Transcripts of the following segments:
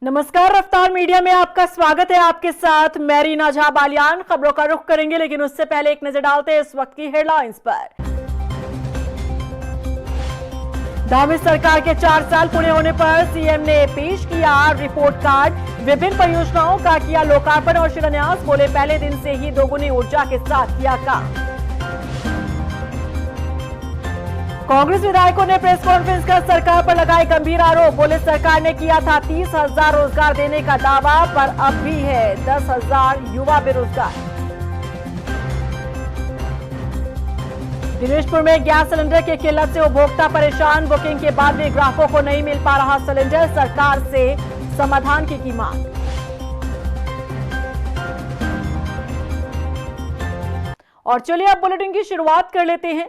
नमस्कार, रफ्तार मीडिया में आपका स्वागत है। आपके साथ मैं रीना झा बालियान। खबरों का रुख करेंगे, लेकिन उससे पहले एक नजर डालते हैं इस वक्त की हेडलाइंस पर। धामी सरकार के 4 साल पूरे होने पर सीएम ने पेश किया रिपोर्ट कार्ड। विभिन्न परियोजनाओं का किया लोकार्पण और शिलान्यास। बोले पहले दिन से ही दोगुनी ऊर्जा के साथ किया काम। कांग्रेस विधायकों ने प्रेस कॉन्फ्रेंस कर सरकार पर लगाए गंभीर आरोप। बोले सरकार ने किया था 30,000 रोजगार देने का दावा, पर अब भी है 10,000 युवा बेरोजगार। दिनेशपुर में गैस सिलेंडर की किल्लत से उपभोक्ता परेशान। बुकिंग के बाद भी ग्राहकों को नहीं मिल पा रहा सिलेंडर। सरकार से समाधान की मांग। और चलिए अब बुलेटिन की शुरुआत कर लेते हैं।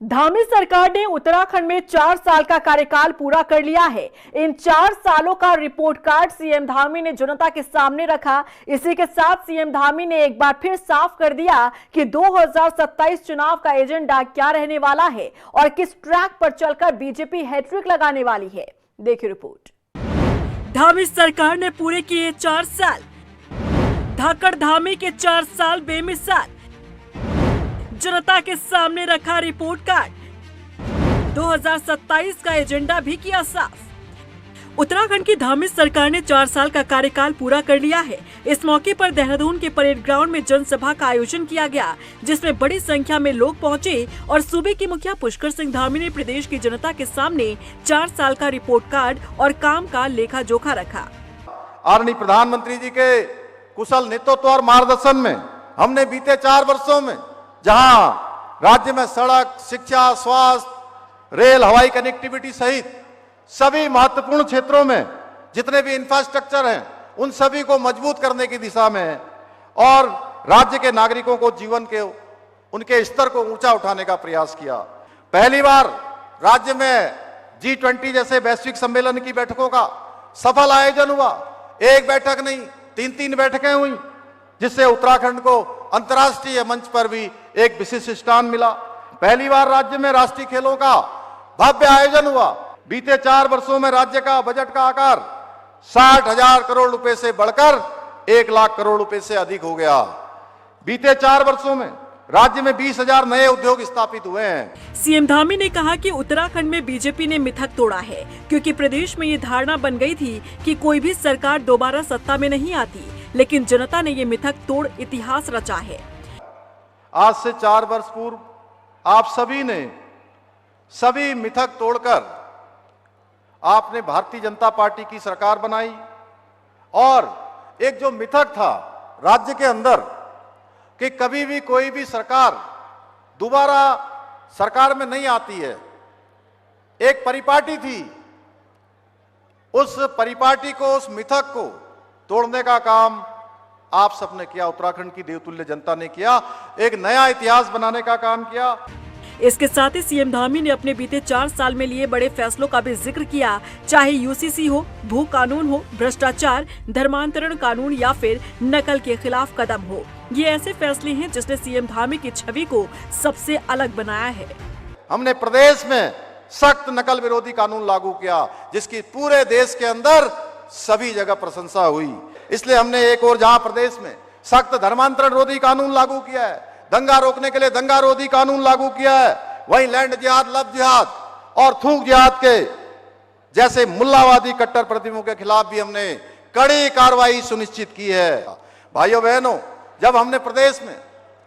धामी सरकार ने उत्तराखंड में 4 साल का कार्यकाल पूरा कर लिया है। इन 4 सालों का रिपोर्ट कार्ड सीएम धामी ने जनता के सामने रखा। इसी के साथ सीएम धामी ने एक बार फिर साफ कर दिया कि 2027 चुनाव का एजेंडा क्या रहने वाला है और किस ट्रैक पर चलकर बीजेपी हैट्रिक लगाने वाली है। देखिए रिपोर्ट। धामी सरकार ने पूरे किए 4 साल। धाकड़ धामी के 4 साल बेमिसाल। जनता के सामने रखा रिपोर्ट कार्ड। 2027 का एजेंडा भी किया साफ। उत्तराखंड की धामी सरकार ने 4 साल का कार्यकाल पूरा कर लिया है। इस मौके पर देहरादून के परेड ग्राउंड में जनसभा का आयोजन किया गया, जिसमें बड़ी संख्या में लोग पहुंचे और सूबे की मुखिया पुष्कर सिंह धामी ने प्रदेश की जनता के सामने 4 साल का रिपोर्ट कार्ड और काम का लेखा जोखा रखा। आदरणीय प्रधानमंत्री जी के कुशल नेतृत्व और मार्गदर्शन में हमने बीते 4 वर्षों में जहां राज्य में सड़क, शिक्षा, स्वास्थ्य, रेल, हवाई कनेक्टिविटी सहित सभी महत्वपूर्ण क्षेत्रों में जितने भी इंफ्रास्ट्रक्चर हैं, उन सभी को मजबूत करने की दिशा में और राज्य के नागरिकों को जीवन के उनके स्तर को ऊंचा उठाने का प्रयास किया। पहली बार राज्य में G20 जैसे वैश्विक सम्मेलन की बैठकों का सफल आयोजन हुआ। एक बैठक नहीं, 3-3 बैठकें हुई, जिससे उत्तराखंड को अंतर्राष्ट्रीय मंच पर भी एक विशिष्ट स्थान मिला। पहली बार राज्य में राष्ट्रीय खेलों का भव्य आयोजन हुआ। बीते 4 वर्षों में राज्य का बजट का आकार 60,000 करोड़ रुपए से बढ़कर 1 लाख करोड़ रुपए से अधिक हो गया। बीते 4 वर्षों में राज्य में 20,000 नए उद्योग स्थापित हुए हैं। सीएम धामी ने कहा कि उत्तराखंड में बीजेपी ने मिथक तोड़ा है, क्योंकि प्रदेश में ये धारणा बन गई थी कि कोई भी सरकार दोबारा सत्ता में नहीं आती, लेकिन जनता ने ये मिथक तोड़ इतिहास रचा है। आज से 4 वर्ष पूर्व आप सभी ने सभी मिथक तोड़कर आपने भारतीय जनता पार्टी की सरकार बनाई और एक जो मिथक था राज्य के अंदर कि कभी भी कोई भी सरकार दोबारा सरकार में नहीं आती है, एक परिपाटी थी। उस परिपाटी को, उस मिथक को तोड़ने का काम आप सबने किया। उत्तराखंड की देवतुल्य जनता ने किया। एक नया इतिहास बनाने का काम किया। इसके साथ ही सीएम धामी ने अपने बीते 4 साल में लिए बड़े फैसलों का भी जिक्र किया, चाहे यूसीसी हो, भू कानून हो, भ्रष्टाचार, धर्मांतरण कानून या फिर नकल के खिलाफ कदम हो। ये ऐसे फैसले हैं जिसने सीएम धामी की छवि को सबसे अलग बनाया है। हमने प्रदेश में सख्त नकल विरोधी कानून लागू किया, जिसकी पूरे देश के अंदर सभी जगह प्रशंसा हुई। इसलिए हमने एक और जहां प्रदेश में सख्त धर्मांतरण रोधी कानून लागू किया है, दंगा रोकने के लिए दंगा रोधी कानून लागू किया है, वहीं लैंड जिहाद, लव जिहाद और थूक जिहाद के जैसे मुल्लावादी कट्टरपंथियों के खिलाफ भी हमने कड़ी कार्रवाई सुनिश्चित की है। भाइयों बहनों, जब हमने प्रदेश में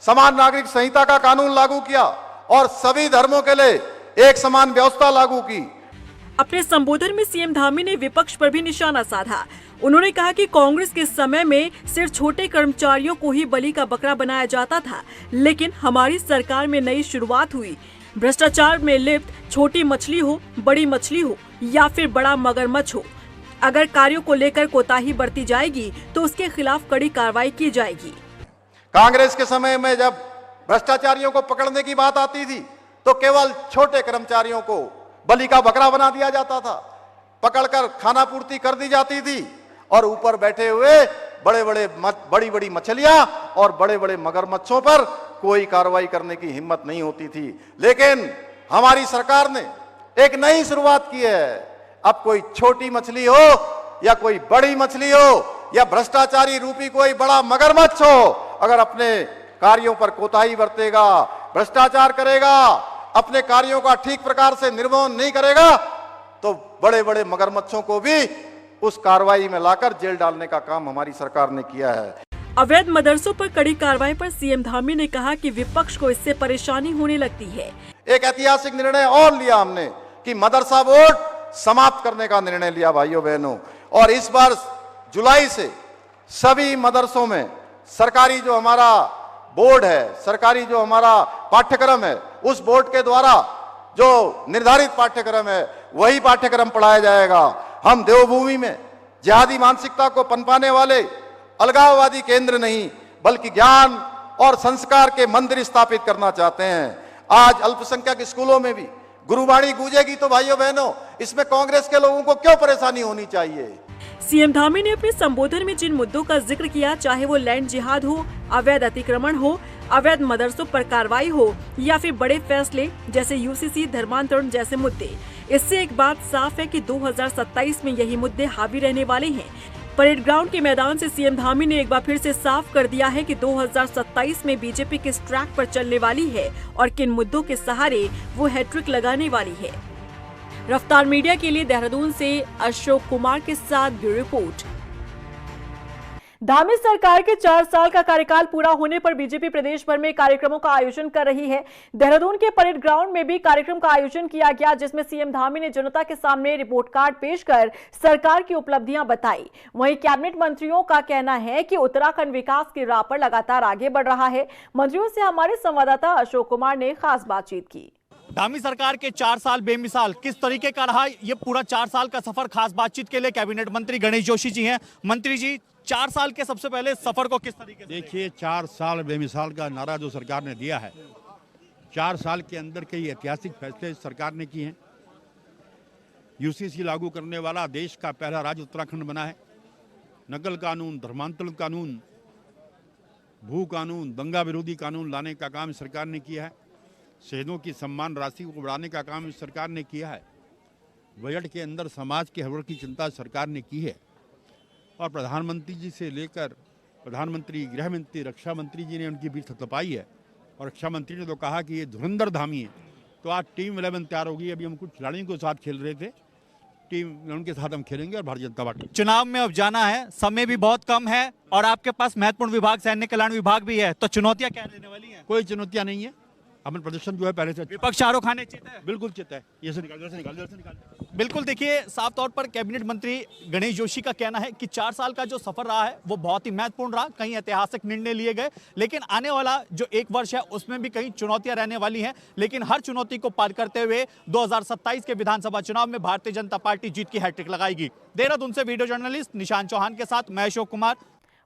समान नागरिक संहिता का कानून लागू किया और सभी धर्मों के लिए एक समान व्यवस्था लागू की। अपने संबोधन में सीएम धामी ने विपक्ष पर भी निशाना साधा। उन्होंने कहा कि कांग्रेस के समय में सिर्फ छोटे कर्मचारियों को ही बलि का बकरा बनाया जाता था, लेकिन हमारी सरकार में नई शुरुआत हुई। भ्रष्टाचार में लिप्त छोटी मछली हो, बड़ी मछली हो या फिर बड़ा मगरमच्छ हो, अगर कार्यों को लेकर कोताही बरती जाएगी तो उसके खिलाफ कड़ी कार्रवाई की जाएगी। कांग्रेस के समय में जब भ्रष्टाचारियों को पकड़ने की बात आती थी तो केवल छोटे कर्मचारियों को बलि का बकरा बना दिया जाता था, पकड़कर खाना पूर्ति कर दी जाती थी और ऊपर बैठे हुए बड़ी बड़ी मछलियां और बड़े बड़े मगरमच्छों पर कोई कार्रवाई करने की हिम्मत नहीं होती थी। लेकिन हमारी सरकार ने एक नई शुरुआत की है। अब कोई छोटी मछली हो या कोई बड़ी मछली हो या भ्रष्टाचारी रूपी कोई बड़ा मगरमच्छ हो, अगर अपने कार्यों पर कोताही बरतेगा, भ्रष्टाचार करेगा, अपने कार्यों का ठीक प्रकार से निर्वहन नहीं करेगा, तो बड़े बड़े मगरमच्छों को भी उस कार्रवाई में लाकर जेल डालने का काम हमारी सरकार ने किया है। अवैध मदरसों पर कड़ी कार्रवाई पर सीएम धामी ने कहा कि विपक्ष को इससे परेशानी होने लगती है। एक ऐतिहासिक निर्णय और लिया हमने कि मदरसा बोर्ड समाप्त करने का निर्णय लिया भाइयों बहनों, और इस बार जुलाई से सभी मदरसों में सरकारी जो हमारा बोर्ड है, सरकारी जो हमारा पाठ्यक्रम है, उस बोर्ड के द्वारा जो निर्धारित पाठ्यक्रम है वही पाठ्यक्रम पढ़ाया जाएगा। हम देवभूमि में जिहादी मानसिकता को पनपाने वाले अलगाववादी केंद्र नहीं बल्कि ज्ञान और संस्कार के मंदिर स्थापित करना चाहते हैं। आज अल्पसंख्यक स्कूलों में भी गुरुवाणी गूंजेगी तो भाइयों बहनों, इसमें कांग्रेस के लोगों को क्यों परेशानी होनी चाहिए। सीएम धामी ने अपने संबोधन में जिन मुद्दों का जिक्र किया, चाहे वो लैंड जिहाद हो, अवैध अतिक्रमण हो, अवैध मदरसों पर कार्रवाई हो या फिर बड़े फैसले जैसे यूसीसी धर्मांतरण जैसे मुद्दे, इससे एक बात साफ है कि 2027 में यही मुद्दे हावी रहने वाले हैं। परेड ग्राउंड के मैदान से सीएम धामी ने एक बार फिर से साफ कर दिया है कि 2027 में बीजेपी किस ट्रैक पर चलने वाली है और किन मुद्दों के सहारे वो हैट्रिक लगाने वाली है। रफ्तार मीडिया के लिए देहरादून से अशोक कुमार के साथ ब्यूरो रिपोर्ट। धामी सरकार के 4 साल का कार्यकाल पूरा होने पर बीजेपी प्रदेश भर में कार्यक्रमों का आयोजन कर रही है। देहरादून के परेड ग्राउंड में भी कार्यक्रम का आयोजन किया गया, जिसमें सीएम धामी ने जनता के सामने रिपोर्ट कार्ड पेश कर सरकार की उपलब्धियां बताई। वहीं कैबिनेट मंत्रियों का कहना है कि उत्तराखंड विकास की राह पर लगातार आगे बढ़ रहा है। मंत्रियों से हमारे संवाददाता अशोक कुमार ने खास बातचीत की। धामी सरकार के 4 साल बेमिसाल किस तरीके का रहा ये पूरा 4 साल का सफर, खास बातचीत के लिए कैबिनेट मंत्री गणेश जोशी जी हैं। मंत्री जी, 4 साल के सबसे पहले सफर को किस तरीके से देखिए, 4 साल बेमिसाल का नारा जो सरकार ने दिया है, 4 साल के अंदर कई ऐतिहासिक फैसले सरकार ने किए हैं। यूसीसी लागू करने वाला देश का पहला राज्य उत्तराखंड बना है। नकल कानून, धर्मांतरण कानून, भू कानून, दंगा विरोधी कानून लाने का काम सरकार ने किया है। शहीदों की सम्मान राशि को बढ़ाने का काम इस सरकार ने किया है। बजट के अंदर समाज के हर वर्ग की चिंता सरकार ने की है और प्रधानमंत्री जी से लेकर प्रधानमंत्री, गृह मंत्री, रक्षा मंत्री जी ने उनकी बीच थपथपाई है और रक्षा मंत्री ने तो कहा कि ये धुरंधर धामी है। तो आज टीम 11 तैयार होगी। अभी हम कुछ खिलाड़ियों के साथ खेल रहे थे, टीम 11 के साथ हम खेलेंगे और भारतीय जनता पार्टी। चुनाव में अब जाना है, समय भी बहुत कम है और आपके पास महत्वपूर्ण विभाग सैन्य कल्याण विभाग भी है, तो चुनौतियां क्या रहने वाली हैं? कोई चुनौतियां नहीं है। अपन प्रदर्शन जो है पहले से विपक्ष चारों खाने चित है। बिल्कुल चित है। ये से निकाल। बिल्कुल, देखिए, साफ तौर पर कैबिनेट मंत्री गणेश जोशी का कहना है कि 4 साल का जो सफर रहा है वो बहुत ही महत्वपूर्ण रहा। कई ऐतिहासिक निर्णय लिए गए, लेकिन आने वाला जो 1 वर्ष है उसमें भी कई चुनौतियां रहने वाली हैं। लेकिन हर चुनौती को पार करते हुए 2027 के विधानसभा चुनाव में भारतीय जनता पार्टी जीत की हैट्रिक लगाएगी। देहरादून से वीडियो जर्नलिस्ट निशांत चौहान के साथ मैं अशोक कुमार।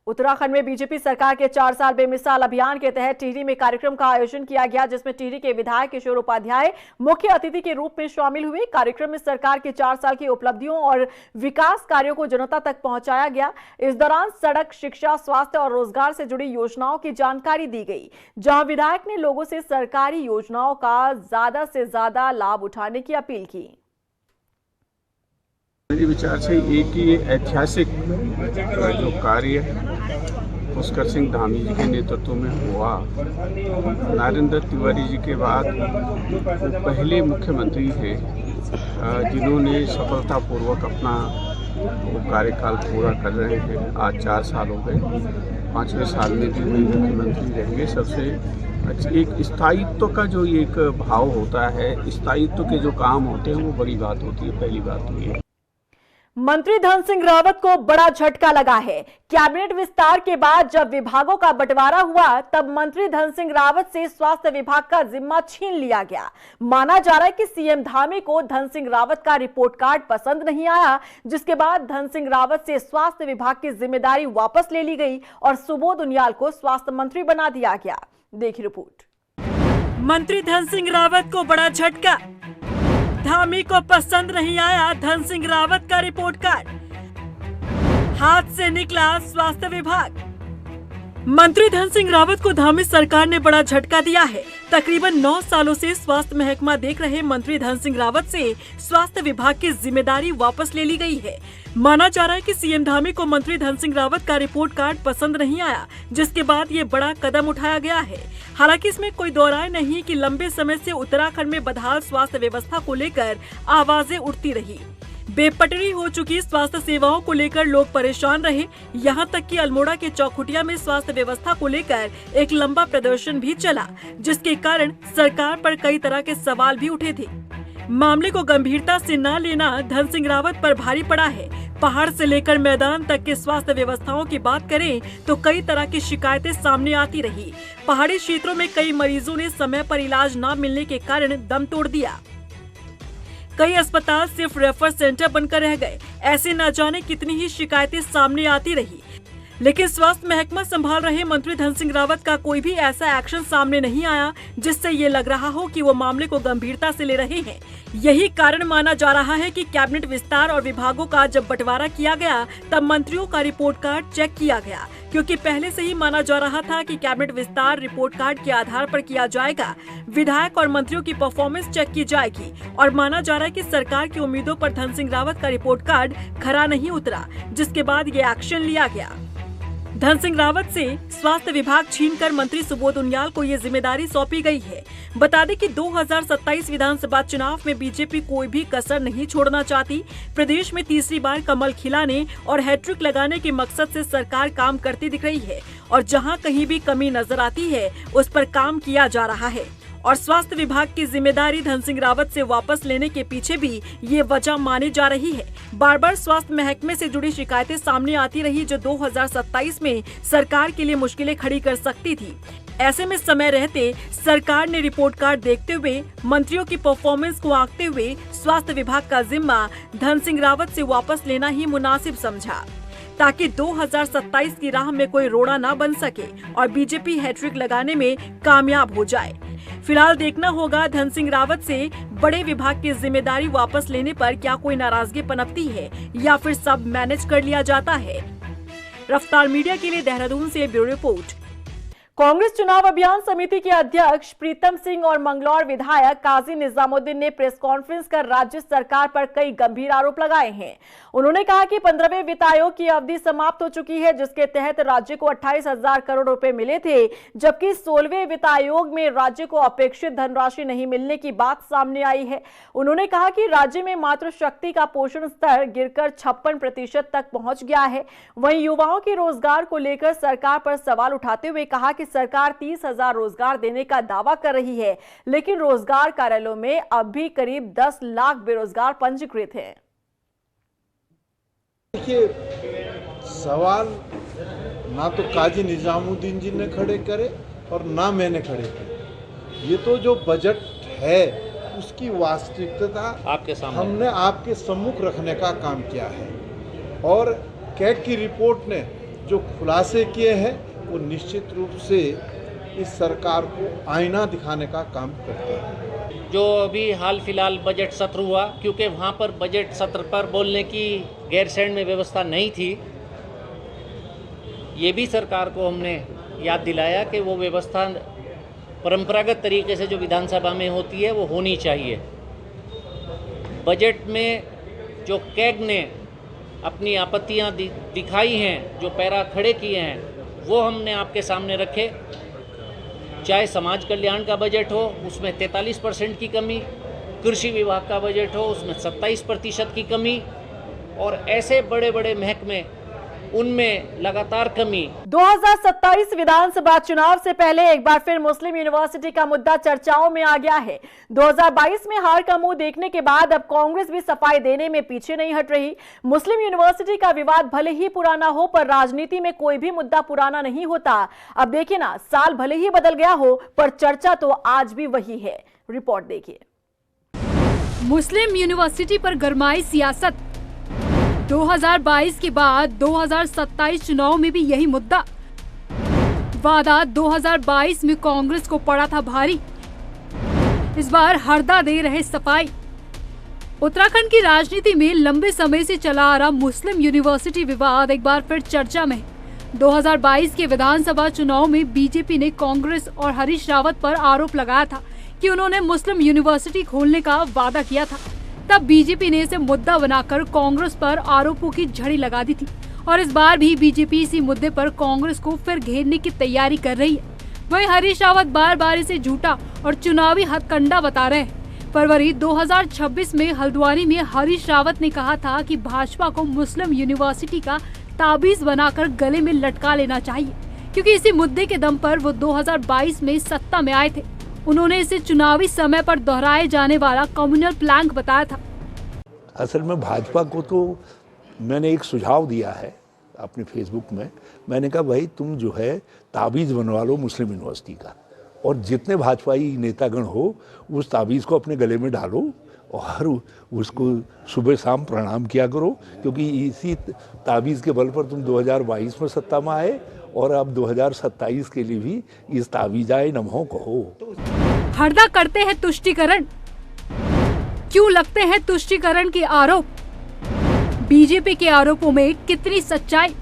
उत्तराखंड में बीजेपी सरकार के 4 साल बेमिसाल अभियान के तहत टिहरी में कार्यक्रम का आयोजन किया गया, जिसमें टिहरी के विधायक किशोर उपाध्याय मुख्य अतिथि के रूप में शामिल हुए। कार्यक्रम में सरकार के 4 साल की उपलब्धियों और विकास कार्यों को जनता तक पहुंचाया गया। इस दौरान सड़क, शिक्षा, स्वास्थ्य और रोजगार से जुड़ी योजनाओं की जानकारी दी गई, जहां विधायक ने लोगों से सरकारी योजनाओं का ज्यादा से ज्यादा लाभ उठाने की अपील की। मेरे विचार से एक ही ऐतिहासिक जो कार्य पुष्कर सिंह धामी जी के नेतृत्व में हुआ, नरेंद्र तिवारी जी के बाद वो पहले मुख्यमंत्री थे जिन्होंने सफलतापूर्वक अपना वो कार्यकाल पूरा कर रहे हैं। आज 4 साल हो गए, 5वें साल में भी वही मुख्यमंत्री रहेंगे। सबसे एक स्थायित्व का जो एक भाव होता है, स्थायित्व के जो काम होते हैं वो बड़ी बात होती है। पहली बात तो ये मंत्री धन सिंह रावत को बड़ा झटका लगा है। कैबिनेट विस्तार के बाद जब विभागों का बंटवारा हुआ, तब मंत्री धन सिंह रावत से स्वास्थ्य विभाग का जिम्मा छीन लिया गया। माना जा रहा है कि सीएम धामी को धन सिंह रावत का रिपोर्ट कार्ड पसंद नहीं आया, जिसके बाद धन सिंह रावत से स्वास्थ्य विभाग की जिम्मेदारी वापस ले ली गई और सुबोध उनियाल को स्वास्थ्य मंत्री बना दिया गया। देखिए रिपोर्ट। मंत्री धन सिंह रावत को बड़ा झटका, धामी को पसंद नहीं आया धन सिंह रावत का रिपोर्ट कार्ड, हाथ से निकला स्वास्थ्य विभाग। मंत्री धन सिंह रावत को धामी सरकार ने बड़ा झटका दिया है। तकरीबन 9 सालों से स्वास्थ्य महकमा देख रहे मंत्री धन सिंह रावत से स्वास्थ्य विभाग की जिम्मेदारी वापस ले ली गई है। माना जा रहा है कि सीएम धामी को मंत्री धन सिंह रावत का रिपोर्ट कार्ड पसंद नहीं आया, जिसके बाद ये बड़ा कदम उठाया गया है। हालांकि इसमें कोई दो राय नहीं कि लंबे समय से उत्तराखंड में बदहाल स्वास्थ्य व्यवस्था को लेकर आवाजें उठती रही। बेपटरी हो चुकी स्वास्थ्य सेवाओं को लेकर लोग परेशान रहे। यहां तक कि अल्मोड़ा के चौखुटिया में स्वास्थ्य व्यवस्था को लेकर एक लंबा प्रदर्शन भी चला, जिसके कारण सरकार पर कई तरह के सवाल भी उठे थे। मामले को गंभीरता से न लेना धन सिंह रावत पर भारी पड़ा है। पहाड़ से लेकर मैदान तक के स्वास्थ्य व्यवस्थाओं की बात करें तो कई तरह की शिकायतें सामने आती रही। पहाड़ी क्षेत्रों में कई मरीजों ने समय पर इलाज न मिलने के कारण दम तोड़ दिया। कई अस्पताल सिर्फ रेफर सेंटर बनकर रह गए। ऐसे न जाने कितनी ही शिकायतें सामने आती रही, लेकिन स्वास्थ्य महकमा संभाल रहे मंत्री धन सिंह रावत का कोई भी ऐसा एक्शन सामने नहीं आया जिससे ये लग रहा हो कि वो मामले को गंभीरता से ले रहे हैं। यही कारण माना जा रहा है कि कैबिनेट विस्तार और विभागों का जब बंटवारा किया गया तब मंत्रियों का रिपोर्ट कार्ड चेक किया गया, क्योंकि पहले से ही माना जा रहा था कि कैबिनेट विस्तार रिपोर्ट कार्ड के आधार पर किया जाएगा। विधायक और मंत्रियों की परफॉर्मेंस चेक की जाएगी और माना जा रहा है कि सरकार की उम्मीदों पर धन सिंह रावत का रिपोर्ट कार्ड खरा नहीं उतरा, जिसके बाद ये एक्शन लिया गया। धन सिंह रावत से स्वास्थ्य विभाग छीनकर मंत्री सुबोध उनियाल को ये जिम्मेदारी सौंपी गई है। बता दें कि 2027 विधानसभा चुनाव में बीजेपी कोई भी कसर नहीं छोड़ना चाहती। प्रदेश में तीसरी बार कमल खिलाने और हैट्रिक लगाने के मकसद से सरकार काम करती दिख रही है और जहां कहीं भी कमी नजर आती है उस पर काम किया जा रहा है। और स्वास्थ्य विभाग की जिम्मेदारी धन सिंह रावत से वापस लेने के पीछे भी ये वजह मानी जा रही है। बार बार स्वास्थ्य महकमे से जुड़ी शिकायतें सामने आती रही, जो 2027 में सरकार के लिए मुश्किलें खड़ी कर सकती थी। ऐसे में समय रहते सरकार ने रिपोर्ट कार्ड देखते हुए मंत्रियों की परफॉर्मेंस को आंकते हुए स्वास्थ्य विभाग का जिम्मा धन सिंह रावत से वापस लेना ही मुनासिब समझा, ताकि 2027 की राह में कोई रोड़ा ना बन सके और बीजेपी हैट्रिक लगाने में कामयाब हो जाए। फिलहाल देखना होगा धन सिंह रावत से बड़े विभाग की जिम्मेदारी वापस लेने पर क्या कोई नाराजगी पनपती है या फिर सब मैनेज कर लिया जाता है। रफ्तार मीडिया के लिए देहरादून से ब्यूरो रिपोर्ट। कांग्रेस चुनाव अभियान समिति के अध्यक्ष प्रीतम सिंह और मंगलौर विधायक काजी निजामुद्दीन ने प्रेस कॉन्फ्रेंस कर राज्य सरकार पर कई गंभीर आरोप लगाए हैं। उन्होंने कहा कि 15वें वित्त आयोग की अवधि समाप्त हो चुकी है, जिसके तहत राज्य को 28,000 करोड़ रुपए मिले थे, जबकि 16वें वित्त आयोग में राज्य को अपेक्षित धनराशि नहीं मिलने की बात सामने आई है। उन्होंने कहा कि राज्य में मातृशक्ति का पोषण स्तर गिरकर 56% तक पहुंच गया है। वहीं युवाओं के रोजगार को लेकर सरकार पर सवाल उठाते हुए कहा कि सरकार 30,000 रोजगार देने का दावा कर रही है, लेकिन रोजगार कार्यालयों में अब भी करीब 10 लाख बेरोजगार पंजीकृत हैं। देखिए, सवाल ना तो काजी निजामुद्दीन जी ने खड़े करे और ना मैंने खड़े करे। ये तो जो बजट है उसकी वास्तविकता आपके सामने हमने आपके सम्मुख रखने का काम किया है और कैग की रिपोर्ट ने जो खुलासे किए हैं वो निश्चित रूप से इस सरकार को आईना दिखाने का काम करते हैं। जो अभी हाल फिलहाल बजट सत्र हुआ, क्योंकि वहाँ पर बजट सत्र पर बोलने की गैरसैंण में व्यवस्था नहीं थी, ये भी सरकार को हमने याद दिलाया कि वो व्यवस्था परंपरागत तरीके से जो विधानसभा में होती है वो होनी चाहिए। बजट में जो कैग ने अपनी आपत्तियाँ दिखाई हैं, जो पैरा खड़े किए हैं, वो हमने आपके सामने रखे। चाहे समाज कल्याण का बजट हो, उसमें 43% की कमी, कृषि विभाग का बजट हो, उसमें 27% की कमी, और ऐसे बड़े बड़े महकमे उनमें लगातार कमी। 2027 विधानसभा चुनाव से पहले एक बार फिर मुस्लिम यूनिवर्सिटी का मुद्दा चर्चाओं में आ गया है। 2022 में हार का मुंह देखने के बाद अब कांग्रेस भी सफाई देने में पीछे नहीं हट रही। मुस्लिम यूनिवर्सिटी का विवाद भले ही पुराना हो, पर राजनीति में कोई भी मुद्दा पुराना नहीं होता। अब देखिए ना, साल भले ही बदल गया हो पर चर्चा तो आज भी वही है। रिपोर्ट देखिए। मुस्लिम यूनिवर्सिटी पर गरमाई सियासत। 2022 के बाद 2027 चुनाव में भी यही मुद्दा। वादा 2022 में कांग्रेस को पड़ा था भारी, इस बार हरदा दे रहे सफाई। उत्तराखंड की राजनीति में लंबे समय से चला आ रहा मुस्लिम यूनिवर्सिटी विवाद एक बार फिर चर्चा में। 2022 के विधानसभा चुनाव में बीजेपी ने कांग्रेस और हरीश रावत पर आरोप लगाया था कि उन्होंने मुस्लिम यूनिवर्सिटी खोलने का वादा किया था। तब बीजेपी ने इसे मुद्दा बनाकर कांग्रेस पर आरोपों की झड़ी लगा दी थी और इस बार भी बीजेपी इसी मुद्दे पर कांग्रेस को फिर घेरने की तैयारी कर रही है। वहीं हरीश रावत बार बार इसे झूठा और चुनावी हथकंडा बता रहे हैं। फरवरी 2026 में हल्द्वानी में हरीश रावत ने कहा था कि भाजपा को मुस्लिम यूनिवर्सिटी का ताबीज बनाकर गले में लटका लेना चाहिए, क्योंकि इसी मुद्दे के दम पर वो 2022 में सत्ता में आए थे। उन्होंने इसे चुनावी समय पर दोहराए जाने वाला कम्युनल प्लान बताया था। असल में भाजपा को तो मैंने एक सुझाव दिया है अपने फेसबुक में। मैंने कहा भाई तुम जो है ताबीज़ बनवा लो मुस्लिम यूनिवर्सिटी का, और जितने भाजपाई नेतागण हो उस ताबीज़ को अपने गले में डालो और उसको सुबह शाम प्रणाम किया करो, क्योंकि इसी ताबीज़ के बल पर तुम 2022 में सत्ता में आए और अब 2027 के लिए भी इस ताबीज़ाए नमहों कहो। हरदा करते हैं तुष्टीकरण, क्यों लगते हैं तुष्टीकरण के आरोप? बीजेपी के आरोपों में कितनी सच्चाई?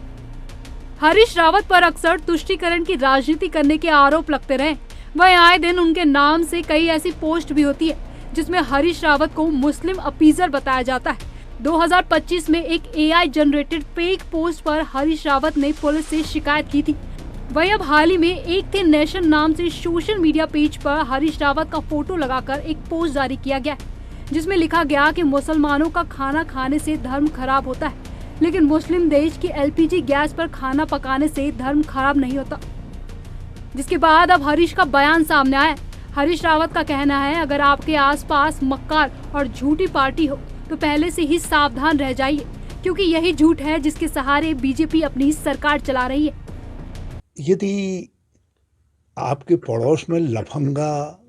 हरीश रावत पर अक्सर तुष्टीकरण की राजनीति करने के आरोप लगते रहे। वह आए दिन उनके नाम से कई ऐसी पोस्ट भी होती है जिसमें हरीश रावत को मुस्लिम अपीजर बताया जाता है। 2025 में एक AI जनरेटेड फेक पोस्ट पर हरीश रावत ने पुलिस से शिकायत की थी। वही अब हाल ही में एक थे नेशन नाम से सोशल मीडिया पेज पर हरीश रावत का फोटो लगाकर एक पोस्ट जारी किया गया है, जिसमें लिखा गया कि मुसलमानों का खाना खाने से धर्म खराब होता है, लेकिन मुस्लिम देश की LPG गैस पर खाना पकाने से धर्म खराब नहीं होता। जिसके बाद अब हरीश का बयान सामने आया। हरीश रावत का कहना है, अगर आपके आसपास मक्कार और झूठी पार्टी हो तो पहले से ही सावधान रह जाइए, क्योंकि यही झूठ है जिसके सहारे बीजेपी अपनी सरकार चला रही है। यदि आपके पड़ोस में लफंगा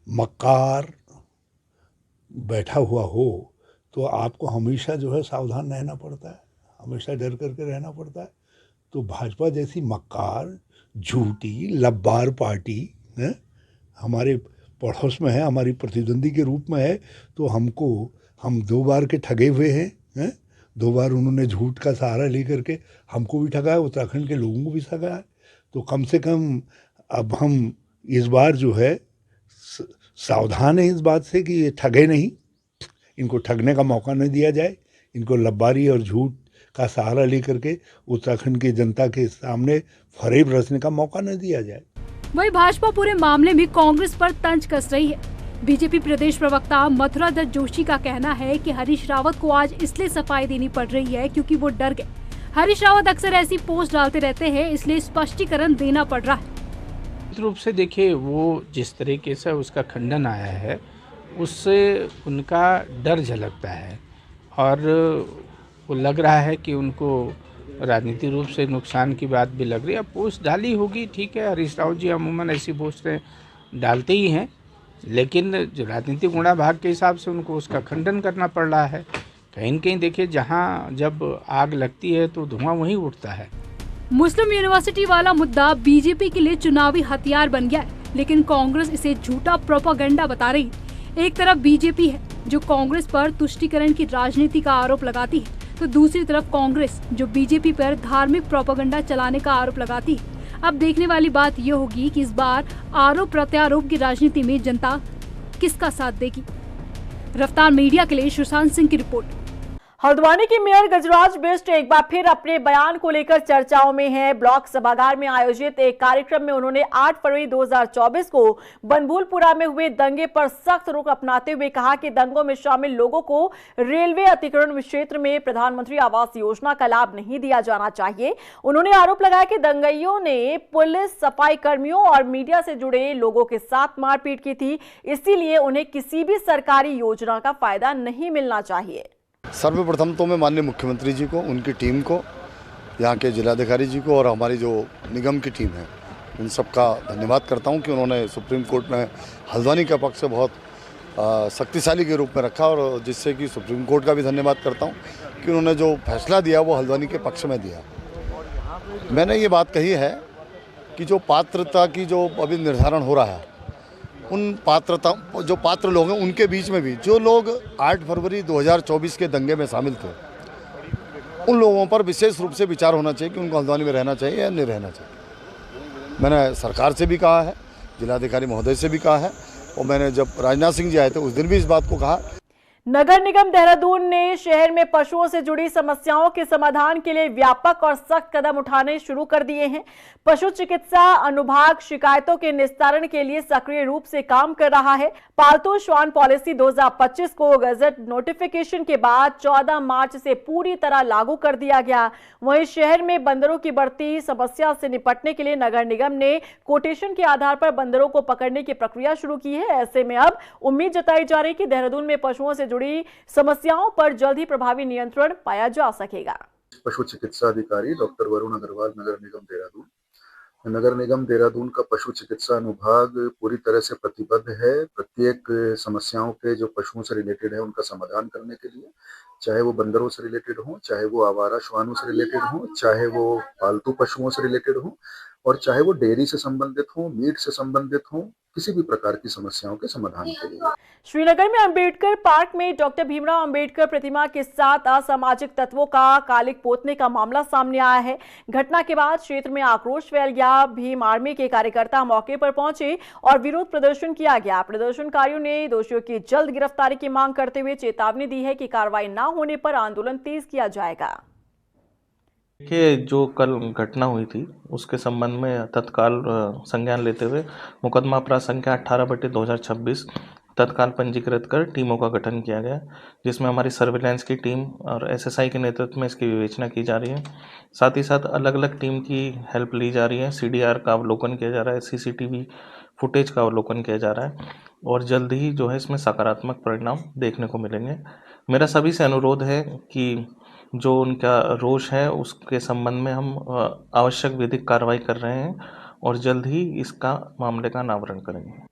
मक्कार बैठा हुआ हो तो आपको हमेशा जो है सावधान रहना पड़ता है, हमेशा डर करके रहना पड़ता है। तो भाजपा जैसी मक्कार झूठी लब्बार पार्टी है, हमारे पड़ोस में है, हमारी प्रतिद्वंदी के रूप में है, तो हम 2 बार के ठगे हुए हैं। 2 बार उन्होंने झूठ का सहारा लेकर के हमको भी ठगा है, उत्तराखंड के लोगों को भी ठगा है। तो कम से कम अब हम इस बार जो है सावधान है इस बात से कि ये ठगे नहीं, इनको ठगने का मौका नहीं दिया जाए, इनको लब्बारी और झूठ का सहारा लेकर के उत्तराखंड की जनता के सामने फरेब रचने का मौका नहीं दिया जाए। वही भाजपा पूरे मामले में कांग्रेस पर तंज कस रही है। बीजेपी प्रदेश प्रवक्ता मथुरा दत्त जोशी का कहना है कि हरीश रावत को आज इसलिए सफाई देनी पड़ रही है क्योंकि वो डर गए। हरीश रावत अक्सर ऐसी पोस्ट डालते रहते हैं, इसलिए स्पष्टीकरण देना पड़ रहा है। रूप से देखिए, वो जिस तरीके से उसका खंडन आया है उससे उनका डर झलकता है और वो लग रहा है कि उनको राजनीतिक रूप से नुकसान की बात भी लग रही है। पोस्ट डाली होगी, ठीक है, हरीश रावत जी अमूमन ऐसी पोस्टें डालते ही हैं, लेकिन जो राजनीतिक गुणा भाग के हिसाब से उनको उसका खंडन करना पड़ रहा है। कहीं न कहीं देखिए, जहां जब आग लगती है तो धुआं वहीं उठता है। मुस्लिम यूनिवर्सिटी वाला मुद्दा बीजेपी के लिए चुनावी हथियार बन गया है, लेकिन कांग्रेस इसे झूठा प्रोपेगेंडा बता रही है। एक तरफ बीजेपी है जो कांग्रेस पर तुष्टीकरण की राजनीति का आरोप लगाती है, तो दूसरी तरफ कांग्रेस जो बीजेपी पर धार्मिक प्रोपेगेंडा चलाने का आरोप लगाती है। अब देखने वाली बात यह होगी कि इस बार आरोप प्रत्यारोप की राजनीति में जनता किसका साथ देगी। रफ्तार मीडिया के लिए सुशांत सिंह की रिपोर्ट। हल्द्वानी की मेयर गजराज बिष्ट एक बार फिर अपने बयान को लेकर चर्चाओं में हैं। ब्लॉक सभागार में आयोजित एक कार्यक्रम में उन्होंने 8 फरवरी 2024 को बनभूलपुरा में हुए दंगे पर सख्त रुख अपनाते हुए कहा कि दंगों में शामिल लोगों को रेलवे अतिक्रमण क्षेत्र में प्रधानमंत्री आवास योजना का लाभ नहीं दिया जाना चाहिए। उन्होंने आरोप लगाया कि दंगइयों ने पुलिस, सफाई कर्मियों और मीडिया से जुड़े लोगों के साथ मारपीट की थी, इसीलिए उन्हें किसी भी सरकारी योजना का फायदा नहीं मिलना चाहिए। सर्वप्रथम तो मैं माननीय मुख्यमंत्री जी को, उनकी टीम को, यहाँ के जिलाधिकारी जी को और हमारी जो निगम की टीम है उन सबका धन्यवाद करता हूँ कि उन्होंने सुप्रीम कोर्ट में हल्द्वानी के पक्ष से बहुत शक्तिशाली के रूप में रखा, और जिससे कि सुप्रीम कोर्ट का भी धन्यवाद करता हूँ कि उन्होंने जो फैसला दिया वो हल्द्वानी के पक्ष में दिया। मैंने ये बात कही है कि जो पात्रता की जो अभी निर्धारण हो रहा है, उन पात्रता जो पात्र लोग हैं उनके बीच में भी जो लोग 8 फरवरी 2024 के दंगे में शामिल थे, उन लोगों पर विशेष रूप से विचार होना चाहिए कि उनको हल्द्वानी में रहना चाहिए या नहीं रहना चाहिए। मैंने सरकार से भी कहा है, जिलाधिकारी महोदय से भी कहा है, और मैंने जब राजनाथ सिंह जी आए थे उस दिन भी इस बात को कहा। नगर निगम देहरादून ने शहर में पशुओं से जुड़ी समस्याओं के समाधान के लिए व्यापक और सख्त कदम उठाने शुरू कर दिए हैं। पशु चिकित्सा अनुभाग शिकायतों के निस्तारण के लिए सक्रिय रूप से काम कर रहा है। पालतू श्वान पॉलिसी 2025 को गजट नोटिफिकेशन के बाद 14 मार्च से पूरी तरह लागू कर दिया गया। वहीं शहर में बंदरों की बढ़ती समस्या से निपटने के लिए नगर निगम ने कोटेशन के आधार पर बंदरों को पकड़ने की प्रक्रिया शुरू की है। ऐसे में अब उम्मीद जताई जा रही है कि देहरादून में पशुओं से जुड़ी समस्याओं पर जल्द ही प्रभावी नियंत्रण पाया जा सकेगा। पशु चिकित्सा अधिकारी डॉक्टर वरुण अग्रवाल, नगर निगम देहरादून। नगर निगम देहरादून का पशु चिकित्सा अनुभाग पूरी तरह से प्रतिबद्ध है प्रत्येक समस्याओं के जो पशुओं से रिलेटेड है उनका समाधान करने के लिए, चाहे वो बंदरों से रिलेटेड हो, चाहे वो आवारा श्वानों से रिलेटेड हो, चाहे वो पालतू पशुओं से रिलेटेड हो, और चाहे वो डेयरी से संबंधित हो, मीट से संबंधित हो, किसी भी प्रकार की समस्याओं के समाधान के लिए। श्रीनगर में अंबेडकर पार्क में डॉक्टर भीमराव अंबेडकर प्रतिमा के साथ असामाजिक तत्वों का कालिक पोतने का मामला सामने आया है। घटना के बाद क्षेत्र में आक्रोश फैल गया। भीम आर्मी के कार्यकर्ता मौके पर पहुंचे और विरोध प्रदर्शन किया गया। प्रदर्शनकारियों ने दोषियों की जल्द गिरफ्तारी की मांग करते हुए चेतावनी दी है कि कार्रवाई न होने पर आंदोलन तेज किया जाएगा। देखिए, जो कल घटना हुई थी उसके संबंध में तत्काल संज्ञान लेते हुए मुकदमा अपराध संख्या 18/2026 तत्काल पंजीकृत कर टीमों का गठन किया गया, जिसमें हमारी सर्विलांस की टीम और एसएसआई के नेतृत्व में इसकी विवेचना की जा रही है। साथ ही साथ अलग अलग टीम की हेल्प ली जा रही है। सीडीआर का अवलोकन किया जा रहा है, सीसीटीवी फुटेज का अवलोकन किया जा रहा है, और जल्द ही जो है इसमें सकारात्मक परिणाम देखने को मिलेंगे। मेरा सभी से अनुरोध है कि जो उनका रोष है उसके संबंध में हम आवश्यक विधिक कार्रवाई कर रहे हैं और जल्द ही इसका मामले का अनावरण करेंगे।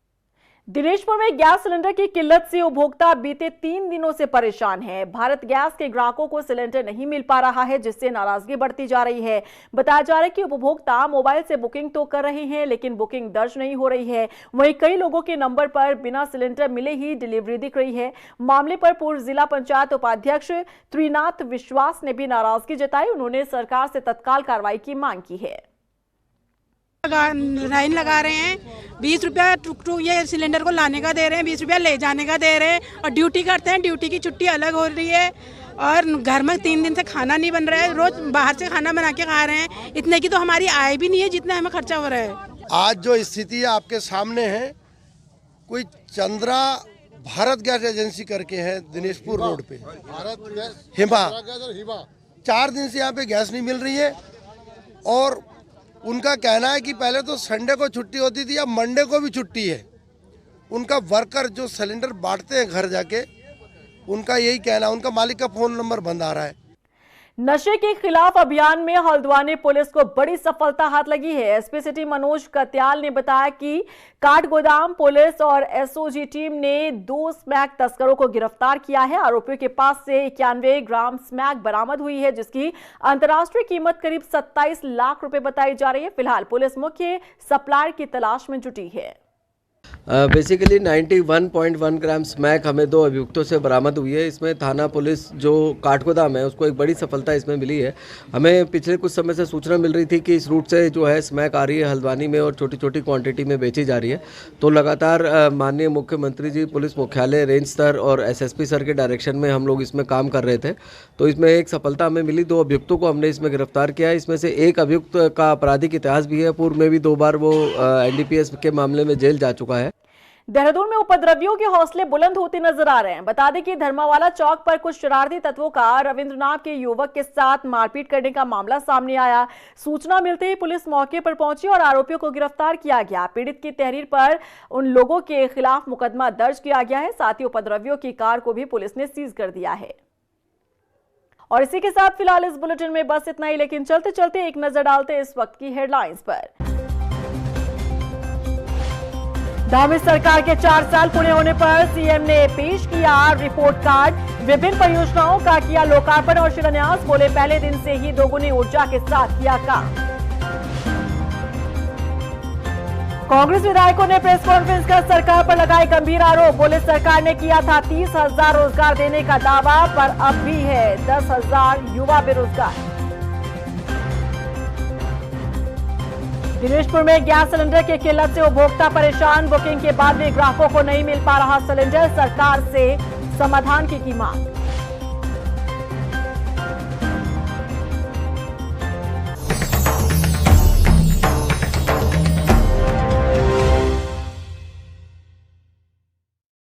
दिनेशपुर में गैस सिलेंडर की किल्लत से उपभोक्ता बीते 3 दिनों से परेशान है। भारत गैस के ग्राहकों को सिलेंडर नहीं मिल पा रहा है, जिससे नाराजगी बढ़ती जा रही है। बताया जा रहा है कि उपभोक्ता मोबाइल से बुकिंग तो कर रहे हैं, लेकिन बुकिंग दर्ज नहीं हो रही है। वहीं कई लोगों के नंबर पर बिना सिलेंडर मिले ही डिलीवरी दिख रही है। मामले पर पूर्व जिला पंचायत उपाध्यक्ष त्रिनाथ विश्वास ने भी नाराजगी जताई। उन्होंने सरकार से तत्काल कार्रवाई की मांग की है। लाइन लगा रहे हैं, 20 रुपया टुक ये सिलेंडर को लाने का दे रहे हैं, 20 रुपया ले जाने का दे रहे हैं, और ड्यूटी करते हैं, ड्यूटी की छुट्टी अलग हो रही है, और घर में 3 दिन से खाना नहीं बन रहा है, रोज बाहर से खाना बना के खा रहे हैं। इतने की तो हमारी आय भी नहीं है जितना हमें खर्चा हो रहा है। आज जो स्थिति आपके सामने है, कोई चंद्रा भारत गैस एजेंसी करके है दिनेशपुर रोड पे, हिमा 4 दिन से यहाँ पे गैस नहीं मिल रही है, और उनका कहना है कि पहले तो संडे को छुट्टी होती थी, अब मंडे को भी छुट्टी है। उनका वर्कर जो सिलेंडर बांटते हैं घर जाके, उनका यही कहना है, उनका मालिक का फोन नंबर बंद आ रहा है। नशे के खिलाफ अभियान में हल्द्वानी पुलिस को बड़ी सफलता हाथ लगी है। एसपी सिटी मनोज कत्याल ने बताया कि काठगोदाम पुलिस और एसओजी टीम ने 2 स्मैक तस्करों को गिरफ्तार किया है। आरोपियों के पास से 91 ग्राम स्मैक बरामद हुई है, जिसकी अंतर्राष्ट्रीय कीमत करीब 27 लाख रुपए बताई जा रही है। फिलहाल पुलिस मुख्य सप्लायर की तलाश में जुटी है। बेसिकली 91.1 ग्राम स्मैक हमें 2 अभियुक्तों से बरामद हुई है। इसमें थाना पुलिस जो काठगोदाम है उसको एक बड़ी सफलता इसमें मिली है। हमें पिछले कुछ समय से सूचना मिल रही थी कि इस रूट से जो है स्मैक आ रही है हल्द्वानी में और छोटी छोटी क्वांटिटी में बेची जा रही है। तो लगातार माननीय मुख्यमंत्री जी, पुलिस मुख्यालय, रेंज स्तर और एसएसपी सर के डायरेक्शन में हम लोग इसमें काम कर रहे थे। तो इसमें एक सफलता हमें मिली, 2 अभियुक्तों को हमने इसमें गिरफ्तार किया है। इसमें से एक अभियुक्त का आपराधिक इतिहास भी है, पूर्व में भी 2 बार वो एनडीपीएस के मामले में जेल जा चुका है। देहरादून में उपद्रवियों के हौसले बुलंद होते नजर आ रहे हैं। बता दें कि धर्मावाला चौक पर कुछ शरारती तत्वों का रविंद्रनाथ के युवक के साथ मारपीट करने का मामला सामने आया। सूचना मिलते ही पुलिस मौके पर पहुंची और आरोपियों को गिरफ्तार किया गया। पीड़ित की तहरीर पर उन लोगों के खिलाफ मुकदमा दर्ज किया गया है। साथ ही उपद्रवियों की कार को भी पुलिस ने सीज कर दिया है। और इसी के साथ फिलहाल इस बुलेटिन में बस इतना ही, लेकिन चलते चलते एक नजर डालते हैं इस वक्त की हेडलाइंस पर। धामी सरकार के 4 साल पूरे होने पर सीएम ने पेश किया रिपोर्ट कार्ड। विभिन्न परियोजनाओं का किया लोकार्पण और शिलान्यास। बोले पहले दिन से ही दोगुनी ऊर्जा के साथ किया काम। कांग्रेस विधायकों ने प्रेस कॉन्फ्रेंस कर सरकार पर लगाए गंभीर आरोप। बोले सरकार ने किया था 30,000 रोजगार देने का दावा, पर अब भी है 10,000 युवा बेरोजगार। दिनेशपुर में गैस सिलेंडर की किल्लत से उपभोक्ता परेशान। बुकिंग के बाद भी ग्राहकों को नहीं मिल पा रहा सिलेंडर, सरकार से समाधान की मांग।